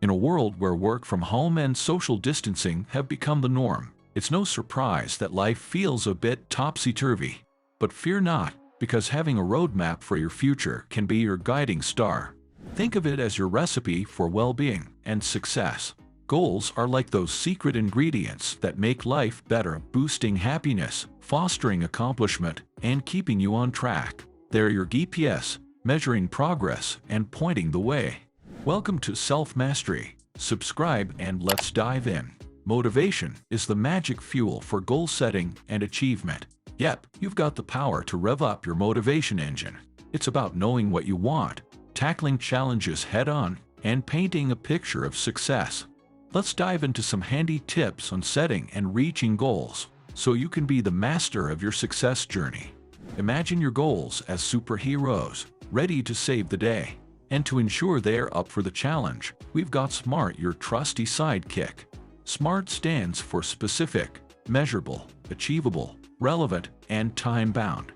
In a world where work from home and social distancing have become the norm, it's no surprise that life feels a bit topsy-turvy. But fear not, because having a roadmap for your future can be your guiding star. Think of it as your recipe for well-being and success. Goals are like those secret ingredients that make life better, boosting happiness, fostering accomplishment, and keeping you on track. They're your GPS, measuring progress and pointing the way. Welcome to Self-Mastery. Subscribe and let's dive in. Motivation is the magic fuel for goal setting and achievement. Yep, you've got the power to rev up your motivation engine. It's about knowing what you want, tackling challenges head-on, and painting a picture of success. Let's dive into some handy tips on setting and reaching goals, so you can be the master of your success journey. Imagine your goals as superheroes, ready to save the day. And to ensure they're up for the challenge, we've got S.M.A.R.T, your trusty sidekick. S.M.A.R.T stands for specific, measurable, achievable, relevant, and time-bound.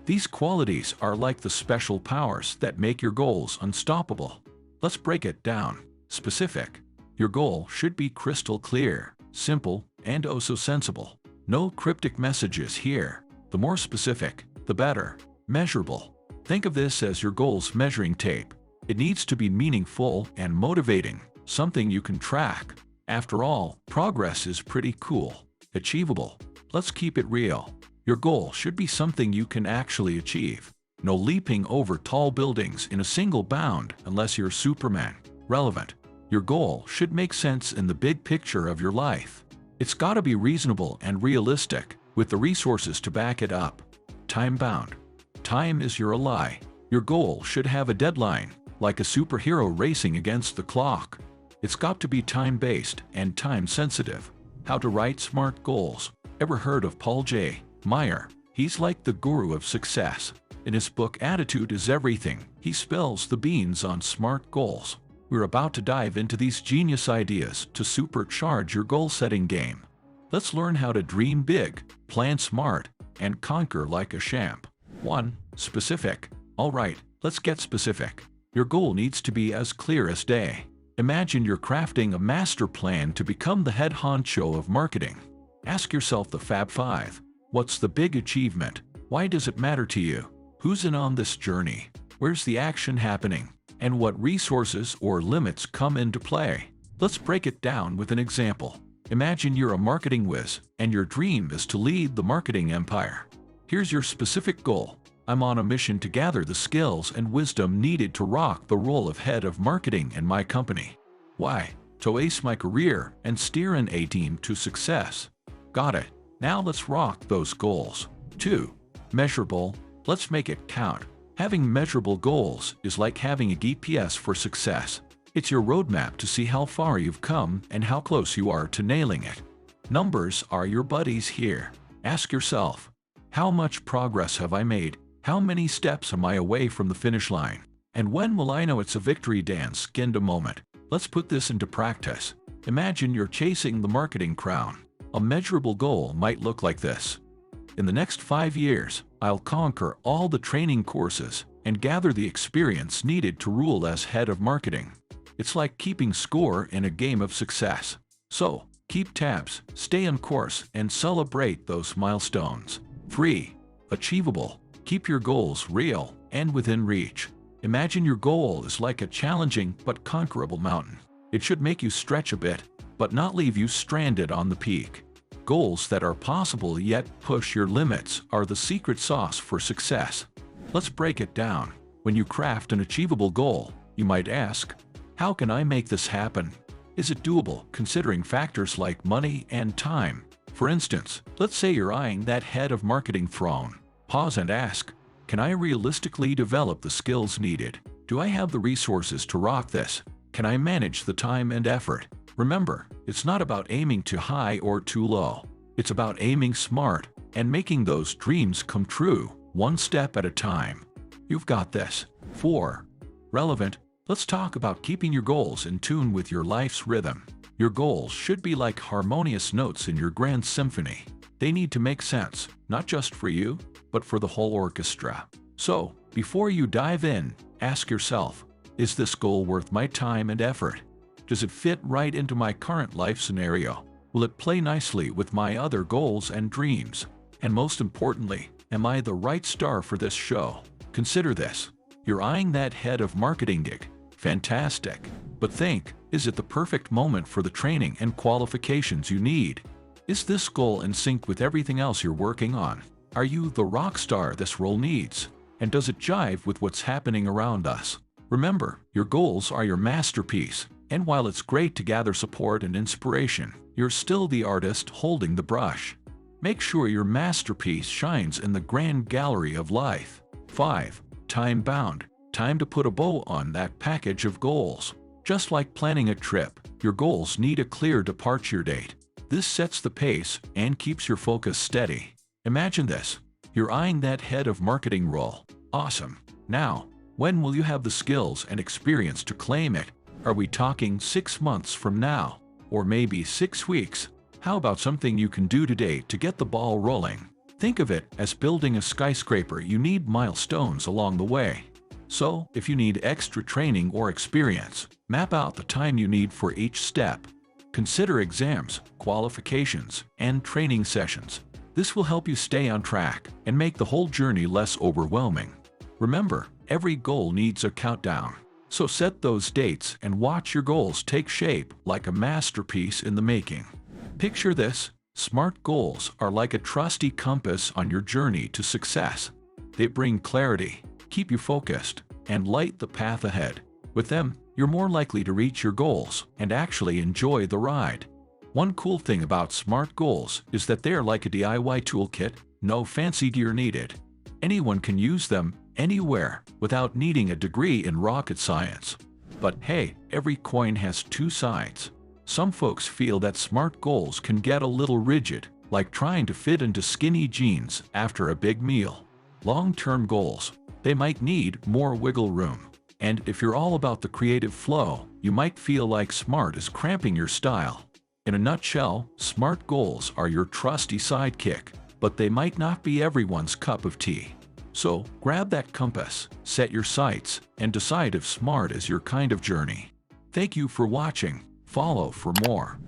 These qualities are like the special powers that make your goals unstoppable. Let's break it down. Specific. Your goal should be crystal clear, simple, and oh so sensible. No cryptic messages here. The more specific, the better. Measurable. Think of this as your goal's measuring tape. It needs to be meaningful and motivating, something you can track. After all, progress is pretty cool. Achievable. Let's keep it real. Your goal should be something you can actually achieve. No leaping over tall buildings in a single bound unless you're Superman. Relevant. Your goal should make sense in the big picture of your life. It's gotta be reasonable and realistic, with the resources to back it up. Time-bound. Time is your ally. Your goal should have a deadline, like a superhero racing against the clock. It's got to be time-based and time-sensitive. How to write smart goals. Ever heard of Paul J. Meyer? He's like the guru of success. In his book Attitude is Everything, he spills the beans on smart goals. We're about to dive into these genius ideas to supercharge your goal-setting game. Let's learn how to dream big, plan smart, and conquer like a champ. 1. Specific. Alright, let's get specific. Your goal needs to be as clear as day. Imagine you're crafting a master plan to become the head honcho of marketing. Ask yourself the Fab 5. What's the big achievement? Why does it matter to you? Who's in on this journey? Where's the action happening? And what resources or limits come into play? Let's break it down with an example. Imagine you're a marketing whiz, and your dream is to lead the marketing empire. Here's your specific goal. I'm on a mission to gather the skills and wisdom needed to rock the role of head of marketing in my company. Why? To ace my career and steer an A-team to success. Got it. Now let's rock those goals. 2. Measurable. Let's make it count. Having measurable goals is like having a GPS for success. It's your roadmap to see how far you've come and how close you are to nailing it. Numbers are your buddies here. Ask yourself, how much progress have I made? How many steps am I away from the finish line? And when will I know it's a victory dance skinned a moment? Let's put this into practice. Imagine you're chasing the marketing crown. A measurable goal might look like this. In the next 5 years, I'll conquer all the training courses and gather the experience needed to rule as head of marketing. It's like keeping score in a game of success. So, keep tabs, stay on course, and celebrate those milestones. 3. Achievable. Keep your goals real and within reach. Imagine your goal is like a challenging but conquerable mountain. It should make you stretch a bit, but not leave you stranded on the peak. Goals that are possible yet push your limits are the secret sauce for success. Let's break it down. When you craft an achievable goal, you might ask, how can I make this happen? Is it doable considering factors like money and time? For instance, let's say you're eyeing that head of marketing throne. Pause and ask, can I realistically develop the skills needed? Do I have the resources to rock this? Can I manage the time and effort? Remember, it's not about aiming too high or too low. It's about aiming smart and making those dreams come true, one step at a time. You've got this. 4. Relevant. Let's talk about keeping your goals in tune with your life's rhythm. Your goals should be like harmonious notes in your grand symphony. They need to make sense, not just for you, but for the whole orchestra. So, before you dive in, ask yourself, is this goal worth my time and effort? Does it fit right into my current life scenario? Will it play nicely with my other goals and dreams? And most importantly, am I the right star for this show? Consider this. You're eyeing that head of marketing gig. Fantastic. But think, is it the perfect moment for the training and qualifications you need? Is this goal in sync with everything else you're working on? Are you the rock star this role needs? And does it jive with what's happening around us? Remember, your goals are your masterpiece, and while it's great to gather support and inspiration, you're still the artist holding the brush. Make sure your masterpiece shines in the grand gallery of life. 5. Time-bound. Time to put a bow on that package of goals. Just like planning a trip, your goals need a clear departure date. This sets the pace and keeps your focus steady. Imagine this. You're eyeing that head of marketing role. Awesome. Now, when will you have the skills and experience to claim it? Are we talking 6 months from now? Or maybe 6 weeks? How about something you can do today to get the ball rolling? Think of it as building a skyscraper. You need milestones along the way. So, if you need extra training or experience, map out the time you need for each step. Consider exams, qualifications, and training sessions. This will help you stay on track and make the whole journey less overwhelming. Remember, every goal needs a countdown. So set those dates and watch your goals take shape like a masterpiece in the making. Picture this. SMART goals are like a trusty compass on your journey to success. They bring clarity, keep you focused, and light the path ahead. With them, you're more likely to reach your goals and actually enjoy the ride. One cool thing about SMART goals is that they're like a DIY toolkit, no fancy gear needed. Anyone can use them anywhere without needing a degree in rocket science. But hey, every coin has two sides. Some folks feel that SMART goals can get a little rigid, like trying to fit into skinny jeans after a big meal. Long-term goals, they might need more wiggle room. And if you're all about the creative flow, you might feel like SMART is cramping your style. In a nutshell, SMART goals are your trusty sidekick, but they might not be everyone's cup of tea. So, grab that compass, set your sights, and decide if SMART is your kind of journey. Thank you for watching. Follow for more.